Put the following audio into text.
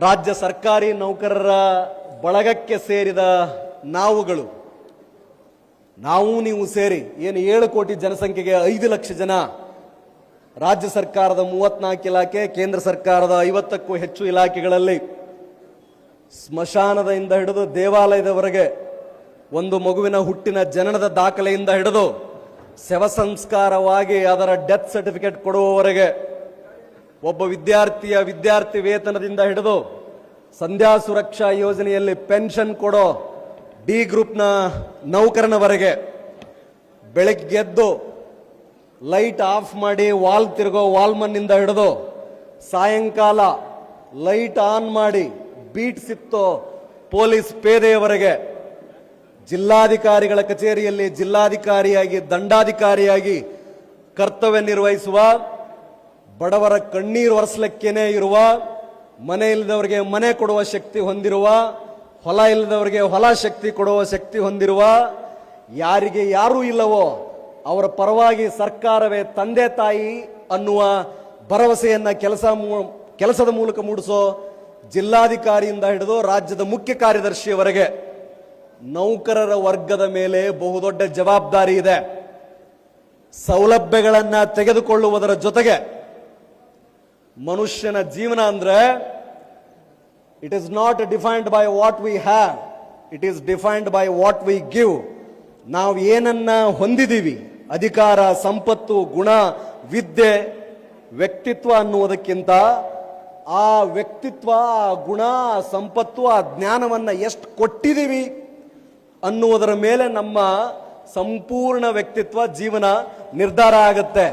ರಾಜ್ಯ ಸರ್ಕಾರಿ ನೌಕರರ ಬಳಗಕ್ಕೆ ಸೇರಿದ ನಾವುಗಳು, ನಾವು ನೀವು ಸೇರಿ ಏನು 7 ಕೋಟಿ ಜನಸಂಖ್ಯೆಗೆ 5 ಲಕ್ಷ ಜನ, ರಾಜ್ಯ ಸರ್ಕಾರದ 34 ಇಲಾಖೆ, ಕೇಂದ್ರ ಸರ್ಕಾರದ 50ಕ್ಕೂ ಹೆಚ್ಚು ಇಲಾಖೆಗಳಲ್ಲಿ ಸ್ಮಶಾನದಿಂದ ಹಿಡಿದು ದೇವಾಲಯದವರೆಗೆ, ಒಂದು ಮಗುವಿನ ಹುಟ್ಟಿನ ಜನನದ ದಾಖಲೆಯಿಂದ ಹಿಡಿದು ಶವ ಸಂಸ್ಕಾರವಾಗಿ ಅದರ ಡೆತ್ ಸರ್ಟಿಫಿಕೇಟ್ ಕೊಡುವವರೆಗೆ, ಒಬ್ಬ ವಿದ್ಯಾರ್ಥಿಯ ವಿದ್ಯಾರ್ಥಿ ವೇತನದಿಂದ ಹಿಡಿದು ಸಂಧ್ಯಾ ಸುರಕ್ಷಾ ಯೋಜನೆಯಲ್ಲಿ ಪೆನ್ಷನ್ ಕೊಡೋ ಡಿ ಗ್ರೂಪ್ನ ನೌಕರನವರೆಗೆ, ಬೆಳಗ್ಗೆದ್ದು ಲೈಟ್ ಆಫ್ ಮಾಡಿ ವಾಲ್ ತಿರುಗೋ ವಾಲ್ಮನ್ನಿಂದ ಹಿಡಿದು ಸಾಯಂಕಾಲ ಲೈಟ್ ಆನ್ ಮಾಡಿ ಬೀಟ್ ಸಿತ್ತೋ ಪೊಲೀಸ್ ಪೇದೆಯವರೆಗೆ, ಜಿಲ್ಲಾಧಿಕಾರಿಗಳ ಕಚೇರಿಯಲ್ಲಿ ಜಿಲ್ಲಾಧಿಕಾರಿಯಾಗಿ ದಂಡಾಧಿಕಾರಿಯಾಗಿ ಕರ್ತವ್ಯ ನಿರ್ವಹಿಸುವ, ಬಡವರ ಕಣ್ಣೀರು ಒರೆಸಲಿಕ್ಕೇನೆ ಇರುವ, ಮನೆ ಇಲ್ಲದವರಿಗೆ ಮನೆ ಕೊಡುವ ಶಕ್ತಿ ಹೊಂದಿರುವ, ಹೊಲ ಇಲ್ಲದವರಿಗೆ ಹೊಲ ಶಕ್ತಿ ಕೊಡುವ ಶಕ್ತಿ ಹೊಂದಿರುವ, ಯಾರಿಗೆ ಯಾರೂ ಇಲ್ಲವೋ ಅವರ ಪರವಾಗಿ ಸರ್ಕಾರವೇ ತಂದೆ ತಾಯಿ ಅನ್ನುವ ಭರವಸೆಯನ್ನ ಕೆಲಸದ ಮೂಲಕ ಮೂಡಿಸೋ ಜಿಲ್ಲಾಧಿಕಾರಿಯಿಂದ ಹಿಡಿದು ರಾಜ್ಯದ ಮುಖ್ಯ ಕಾರ್ಯದರ್ಶಿಯವರೆಗೆ ನೌಕರರ ವರ್ಗದ ಮೇಲೆ ಬಹುದೊಡ್ಡ ಜವಾಬ್ದಾರಿ ಇದೆ. ಸೌಲಭ್ಯಗಳನ್ನ ತೆಗೆದುಕೊಳ್ಳುವುದರ ಜೊತೆಗೆ ಮನುಷ್ಯನ ಜೀವನ ಅಂದ್ರೆ it is not defined by what we have, it is defined by what we give. ನಾವು ಏನನ್ನ ಹೊಂದಿದ್ದೀವಿ, ಅಧಿಕಾರ, ಸಂಪತ್ತು, ಗುಣ, ವಿದ್ಯೆ, ವ್ಯಕ್ತಿತ್ವ ಅನ್ನುವುದಕ್ಕಿಂತ ಆ ವ್ಯಕ್ತಿತ್ವ, ಆ ಗುಣ, ಆ ಸಂಪತ್ತು, ಆ ಜ್ಞಾನವನ್ನ ಎಷ್ಟು ಕೊಟ್ಟಿದ್ದೀವಿ ಅನ್ನುವುದರ ಮೇಲೆ ನಮ್ಮ ಸಂಪೂರ್ಣ ವ್ಯಕ್ತಿತ್ವ, ಜೀವನ ನಿರ್ಧಾರ ಆಗುತ್ತೆ.